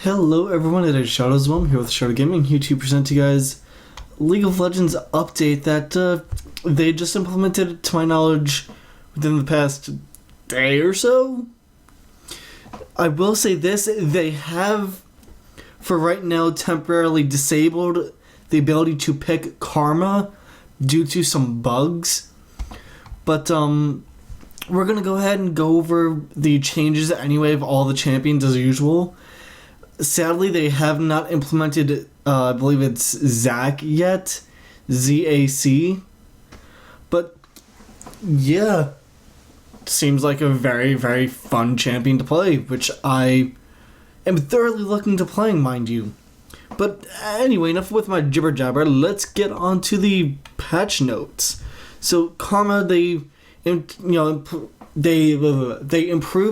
Hello everyone, it is Shadows. I'm here with Shadow Gaming, here to present to you guys League of Legends update that they just implemented, to my knowledge, within the past day or so. I will say this, they have, for right now, temporarily disabled the ability to pick Karma due to some bugs. But, we're going to go ahead and go over the changes anyway of all the champions as usual. Sadly, they have not implemented, I believe it's Zac yet. Z-A-C. But, yeah. Seems like a very, very fun champion to play, which I am thoroughly looking to playing, mind you. But anyway, enough with my jibber jabber. Let's get on to the patch notes. So, Karma, they improved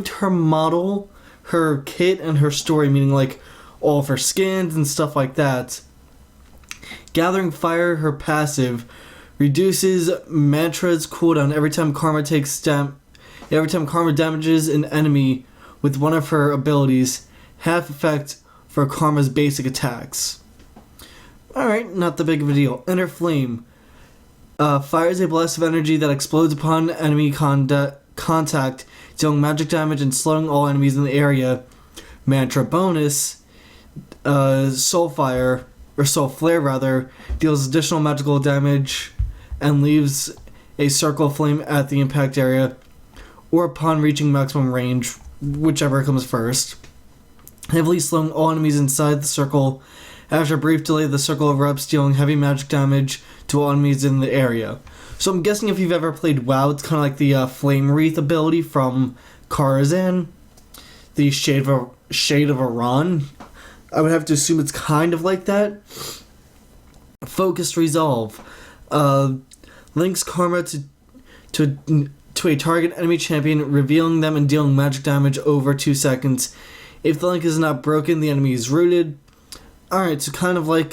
her model, her kit, and her story, meaning like all of her skins and stuff like that. Gathering Fire, her passive, reduces Mantra's cooldown every time Karma damages an enemy with one of her abilities, half effect for Karma's basic attacks. Alright, not that big of a deal. Inner Flame fires a blast of energy that explodes upon enemy contact, dealing magic damage and slowing all enemies in the area. Mantra bonus, Soul Flare deals additional magical damage and leaves a circle of flame at the impact area or upon reaching maximum range, whichever comes first. Heavily slowing all enemies inside the circle. After a brief delay, the circle erupts, dealing heavy magic damage to all enemies in the area. So I'm guessing if you've ever played WoW, it's kind of like the Flame Wreath ability from Karazhan, the Shade of Iran. I would have to assume it's kind of like that. Focused Resolve links Karma to a target enemy champion, revealing them and dealing magic damage over 2 seconds. If the link is not broken, the enemy is rooted. Alright, so kind of like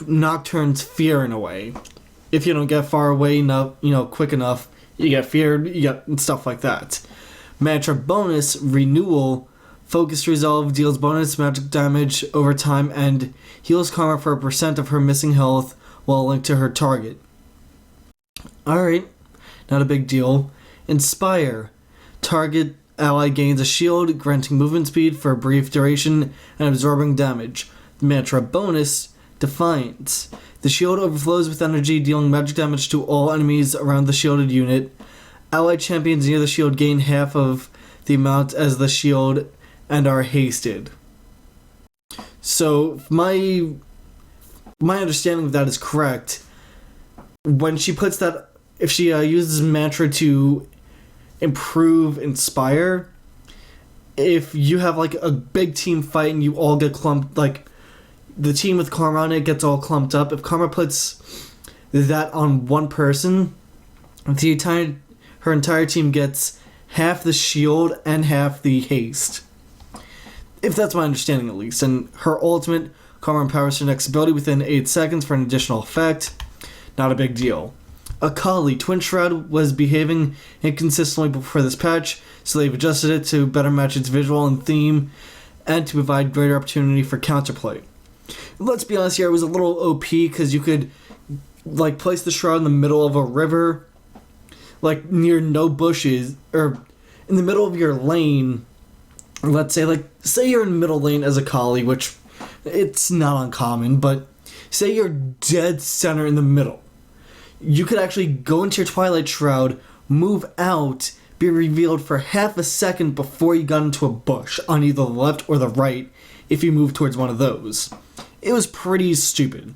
Nocturne's Fear in a way. If you don't get far away enough, quick enough, you get feared, you get stuff like that. Mantra bonus, Renewal, Focused Resolve deals bonus magic damage over time and heals Karma for a % of her missing health while linked to her target. Alright, not a big deal. Inspire, target ally gains a shield, granting movement speed for a brief duration and absorbing damage. Mantra bonus, Defiance. The shield overflows with energy, dealing magic damage to all enemies around the shielded unit. Allied champions near the shield gain half of the amount as the shield and are hasted. So, my understanding of that is correct. When she puts that, if she uses Mantra to improve Inspire, if you have like a big team fight and you all get clumped, like the team with Karma on it gets all clumped up, if Karma puts that on one person, her entire team gets half the shield and half the haste. If that's my understanding at least. And her ultimate, Karma empowers her next ability within 8 seconds for an additional effect. Not a big deal. Akali, Twin Shroud was behaving inconsistently before this patch, so they've adjusted it to better match its visual and theme, and to provide greater opportunity for counterplay. Let's be honest here, it was a little OP, because you could place the shroud in the middle of a river, near no bushes, or in the middle of your lane. Let's say, say you're in the middle lane as Akali, which it's not uncommon, but say you're dead center in the middle. You could actually go into your Twilight Shroud, move out, be revealed for half a second before you got into a bush on either the left or the right if you move towards one of those. It was pretty stupid.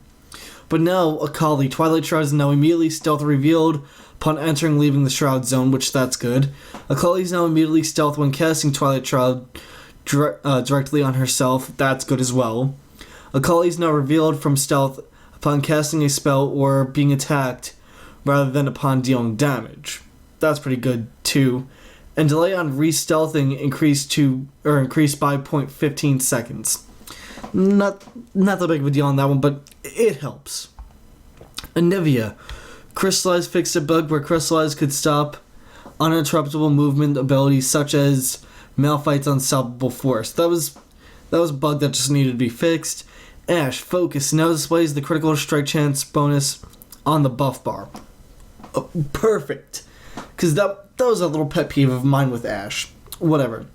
But now, Akali, Twilight Shroud is now immediately stealth revealed upon entering and leaving the Shroud Zone, which that's good. Akali is now immediately stealth when casting Twilight Shroud directly on herself, that's good as well. Akali is now revealed from stealth upon casting a spell or being attacked, rather than upon dealing damage. That's pretty good too. And delay on re-stealthing increased by 0.15 seconds. Not that big of a deal on that one, but it helps. Anivia. Crystallize fixed a bug where Crystallize could stop uninterruptible movement abilities such as Malphite's Unstoppable Force. That was a bug that just needed to be fixed. Ashe, Focus now displays the critical strike chance bonus on the buff bar. Oh, perfect. Because that was a little pet peeve of mine with Ashe. Whatever.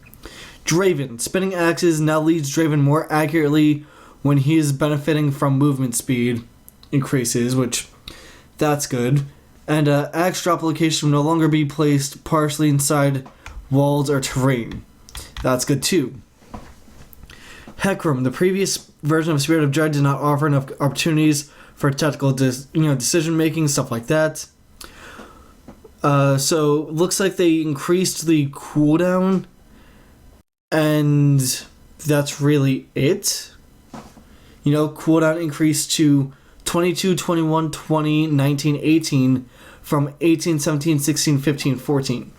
Draven, Spinning Axes now leads Draven more accurately when he is benefiting from movement speed increases, which, that's good. And axe drop location will no longer be placed partially inside walls or terrain. That's good too. Hecarim, the previous version of Spirit of Dread did not offer enough opportunities for tactical decision making, stuff like that. So looks like they increased the cooldown, and that's really it. Cooldown increased to 22, 21, 20, 19, 18 from 18, 17, 16, 15, 14.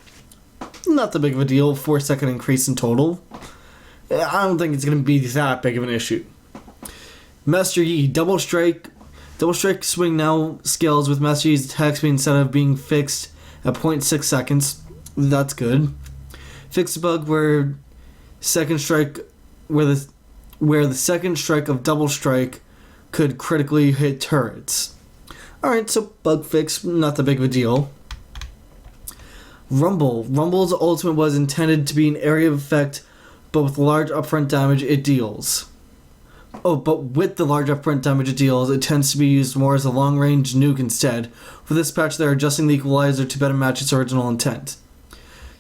Not that big of a deal, 4-second increase in total. I don't think it's going to be that big of an issue. Master Yi, Double Strike swing now scales with Master Yi's attack speed instead of being fixed at 0.6 seconds. That's good. Fix a bug where the second strike of Double Strike could critically hit turrets. Alright, so bug fix, not that big of a deal. Rumble's ultimate was intended to be an area of effect, but with large upfront damage it deals. With the large upfront damage it deals, it tends to be used more as a long-range nuke instead. For this patch, they're adjusting the equalizer to better match its original intent.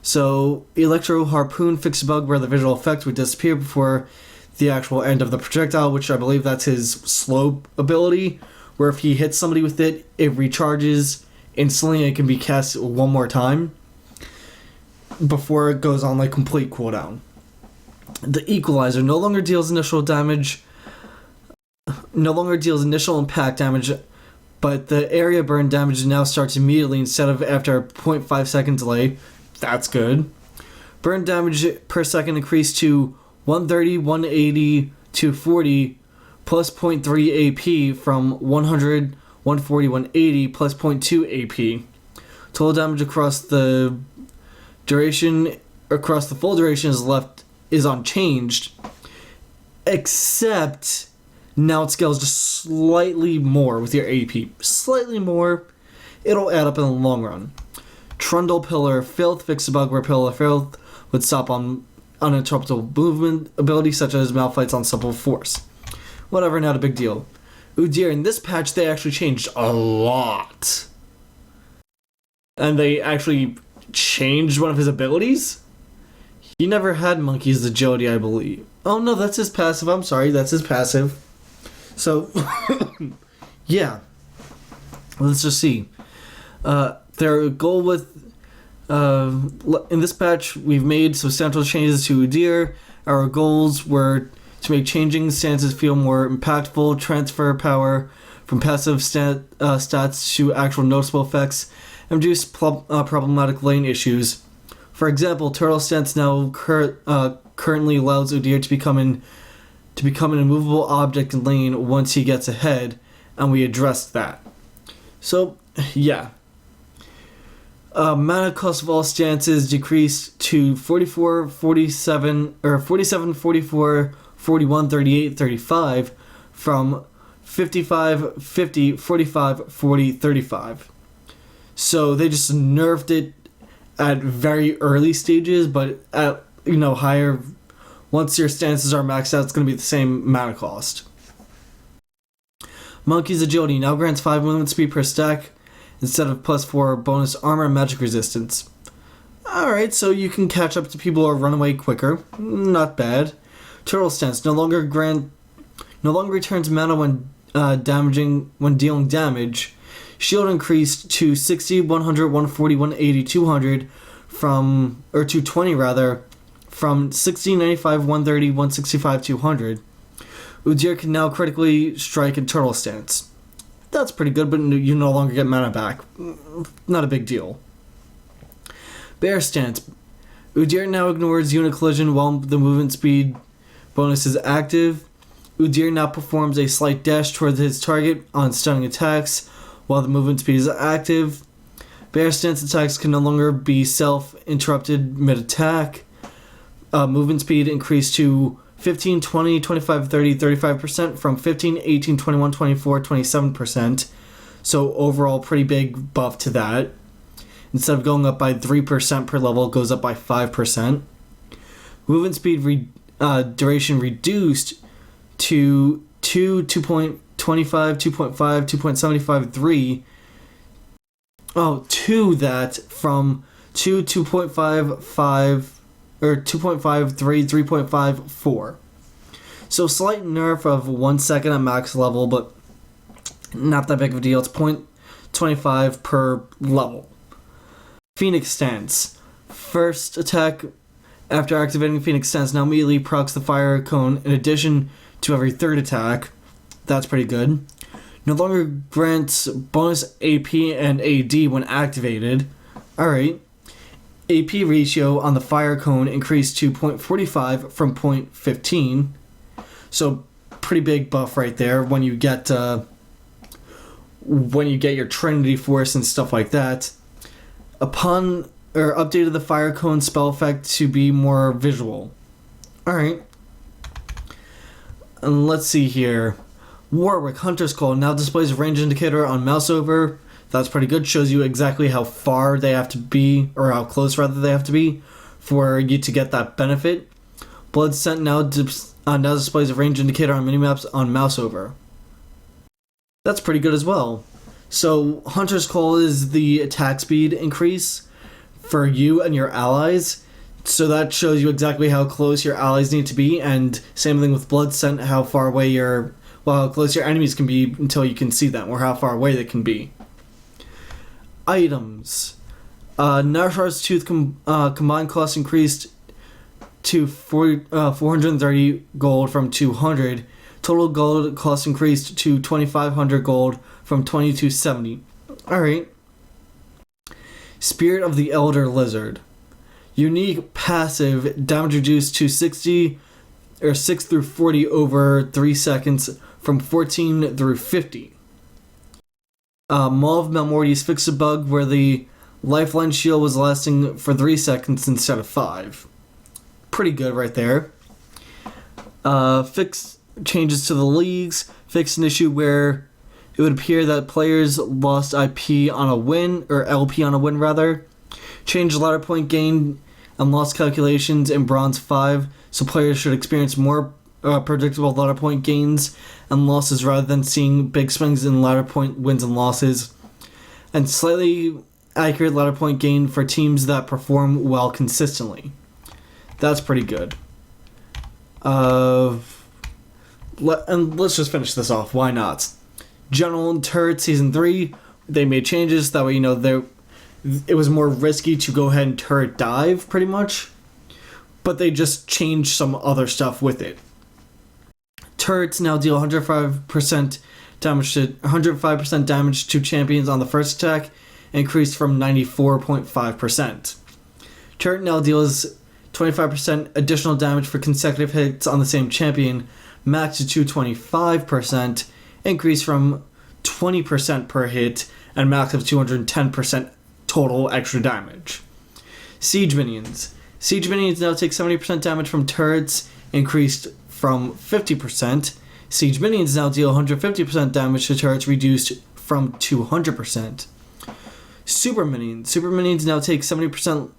So, Electro Harpoon fixed a bug where the visual effect would disappear before the actual end of the projectile, which I believe that's his slow ability, where if he hits somebody with it, it recharges instantly and it can be cast one more time before it goes on complete cooldown. The Equalizer no longer deals initial impact damage, but the area burn damage now starts immediately instead of after a 0.5 second delay. That's good. Burn damage per second increased to 130, 180, 240 plus 0.3 AP from 100, 140, 180 plus 0.2 AP. Total damage across the full duration is unchanged, except now it scales just slightly more with your AP. Slightly more. It'll add up in the long run. Trundle Pillar Filth fixed a bug where Pillar Filth would stop on uninterruptible movement abilities such as Malphite's Unstoppable Force. Whatever, not a big deal. Udyr, in this patch they actually changed a lot. And they actually changed one of his abilities? He never had Monkey's Agility, I believe. Oh no, that's his passive. I'm sorry, that's his passive. So, yeah. Let's just see. Their goal with... in this patch, we've made substantial changes to Udyr. Our goals were to make changing stances feel more impactful, transfer power from passive stats to actual noticeable effects, and reduce problematic lane issues. For example, Turtle Stance now currently allows Udyr to become an immovable object in lane once he gets ahead, and we addressed that. So, yeah. Mana cost of all stances decreased to 44, 47, 44, 41, 38, 35 from 55, 50, 45, 40, 35. So they just nerfed it at very early stages, but at higher, once your stances are maxed out, it's going to be the same mana cost. Monkey's Agility now grants 5 movement speed per stack instead of +4 bonus armor and magic resistance. Alright, so you can catch up to people or run away quicker. Not bad. Turtle Stance no longer returns mana when dealing damage. Shield increased to 60, 100, 140, 180, 200 from 220 rather, from 60, 95, 130, 165, 200. Udyr can now critically strike in Turtle Stance. That's pretty good, but you no longer get mana back. Not a big deal. Bear Stance. Udyr now ignores unit collision while the movement speed bonus is active. Udyr now performs a slight dash towards his target on stunning attacks while the movement speed is active. Bear Stance attacks can no longer be self-interrupted mid-attack. movement speed increased to 15, 20, 25, 30, 35% from 15, 18, 21, 24, 27%. So overall, pretty big buff to that. Instead of going up by 3% per level, it goes up by 5%. Movement speed duration reduced to 2, 2.25, 2.5, 2.75, 3. Oh, to that from 2, 2.55, or 2.53, 3.54. So slight nerf of 1 second at max level, but not that big of a deal. It's 0.25 per level. Phoenix Stance. First attack after activating Phoenix Stance now immediately procs the fire cone in addition to every third attack. That's pretty good. No longer grants bonus AP and AD when activated. Alright. AP ratio on the fire cone increased to 0.45 from 0.15. So pretty big buff right there when you get your Trinity Force and stuff like that. Updated the fire cone spell effect to be more visual. Alright. And let's see here. Warwick Hunter's Call now displays a range indicator on mouse over. That's pretty good. Shows you exactly how far they have to be, or how close rather they have to be, for you to get that benefit. Blood Scent now displays a range indicator on minimaps on mouse over. That's pretty good as well. So Hunter's Call is the attack speed increase for you and your allies. So that shows you exactly how close your allies need to be, and same thing with Blood Scent, how far away how close your enemies can be until you can see them, or how far away they can be. Items. Narshar's Tooth combined cost increased to 430 gold from 200. Total gold cost increased to 2,500 gold from 2,270. Alright. Spirit of the Elder Lizard. Unique passive damage reduced to 60 or 6 through 40 over 3 seconds from 14 through 50. Maw of Malmortes fixed a bug where the lifeline shield was lasting for 3 seconds instead of 5. Pretty good right there. Fix changes to the leagues. Fixed an issue where it would appear that players lost IP on a win, or LP on a win rather. Changed ladder point gain and loss calculations in Bronze 5, so players should experience more predictable ladder point gains and losses rather than seeing big swings in ladder point wins and losses. And slightly accurate ladder point gain for teams that perform well consistently. That's pretty good. And let's just finish this off. Why not? General and Turret Season 3, they made changes. That way, it was more risky to go ahead and turret dive, pretty much. But they just changed some other stuff with it. Turrets now deal 105% damage to champions on the first attack, increased from 94.5%. Turret now deals 25% additional damage for consecutive hits on the same champion, maxed to 225%, increased from 20% per hit, and max of 210% total extra damage. Siege Minions. Siege Minions now take 70% damage from turrets, increased from 50%. Siege Minions now deal 150% damage to turrets, reduced from 200%. Super Minions. Super Minions now take 70%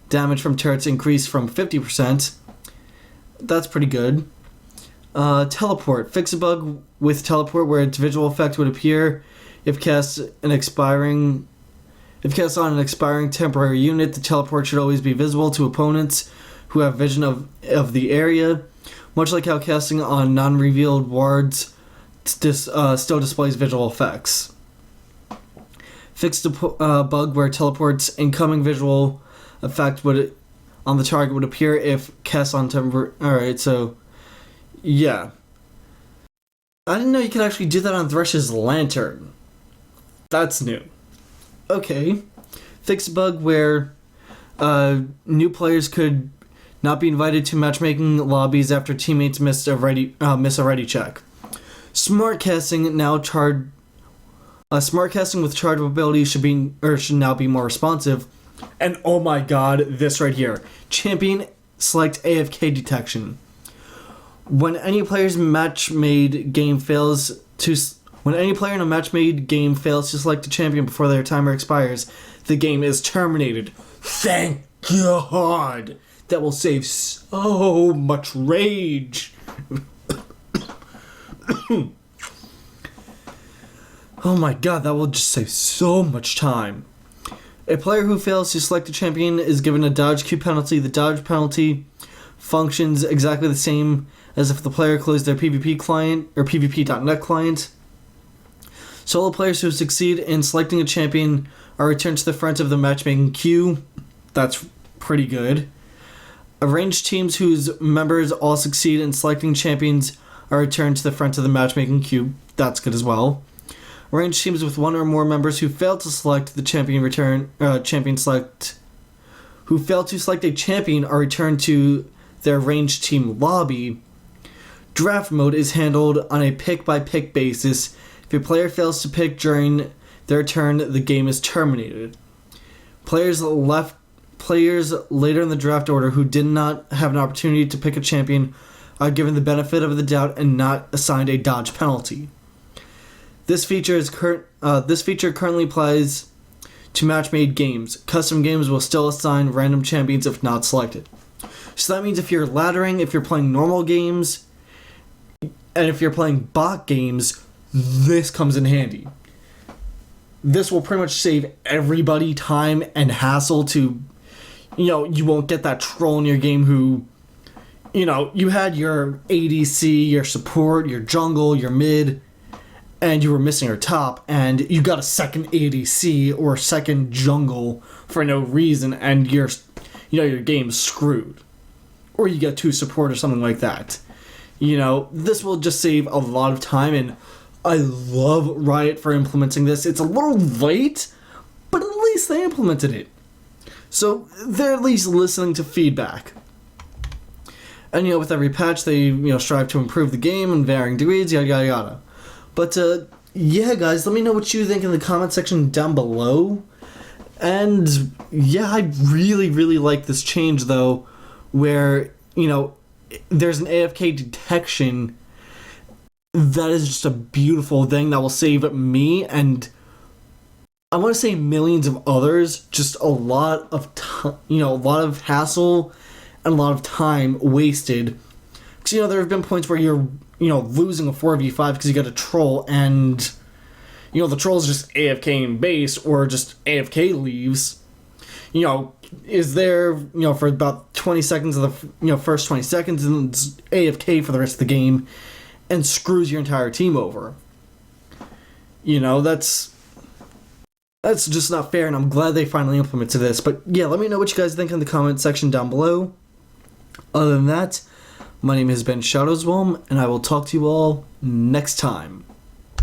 damage from turrets, increased from 50%. That's pretty good. Teleport. Fix a bug with Teleport where its visual effect would appear if cast on an expiring temporary unit. The teleport should always be visible to opponents who have vision of the area, much like how casting on non-revealed wards still displays visual effects. Fixed a bug where Teleport's incoming visual effect on the target would appear if cast on temporary. Alright, so yeah. I didn't know you could actually do that on Thresh's Lantern. That's new. Okay. Fix a bug where new players could not be invited to matchmaking lobbies after teammates miss a ready check. Smart casting now smart casting with charge ability should now be more responsive. And oh my god, this right here. Champion select AFK detection. When any player in a match-made game fails to select a champion before their timer expires, the game is terminated. Thank God! That will save so much rage. Oh my God, that will just save so much time. A player who fails to select a champion is given a dodge queue penalty. The dodge penalty functions exactly the same as if the player closed their PvP client or PvP.net client. Solo players who succeed in selecting a champion are returned to the front of the matchmaking queue. That's pretty good. Arranged teams whose members all succeed in selecting champions are returned to the front of the matchmaking queue. That's good as well. Arranged teams with one or more members who fail to select the champion who fail to select a champion are returned to their arranged team lobby. Draft mode is handled on a pick-by-pick basis. If a player fails to pick during their turn, the game is terminated. Players later in the draft order who did not have an opportunity to pick a champion are given the benefit of the doubt and not assigned a dodge penalty. This feature currently applies to match-made games. Custom games will still assign random champions if not selected. So that means if you're laddering, if you're playing normal games, and if you're playing bot games, this comes in handy. This will pretty much save everybody time and hassle to, you won't get that troll in your game who, you had your ADC, your support, your jungle, your mid, and you were missing your top, and you got a second ADC or second jungle for no reason, and your game's screwed. Or you get two support or something like that. This will just save a lot of time, and I love Riot for implementing this. It's a little late, but at least they implemented it. So they're at least listening to feedback. And with every patch they strive to improve the game in varying degrees, yada yada yada. But yeah, guys, let me know what you think in the comment section down below. And yeah, I really, really like this change though, where there's an AFK detection. That is just a beautiful thing that will save me and I want to say millions of others just a lot of a lot of hassle and a lot of time wasted. Because there have been points where you're losing a 4v5 because you got a troll and the troll's just AFK in base or just AFK leaves. Is there for about 20 seconds of the first 20 seconds and it's AFK for the rest of the game and screws your entire team over. That's just not fair, and I'm glad they finally implemented this. But yeah, let me know what you guys think in the comment section down below. Other than that, my name has been Shadowswalm, and I will talk to you all next time.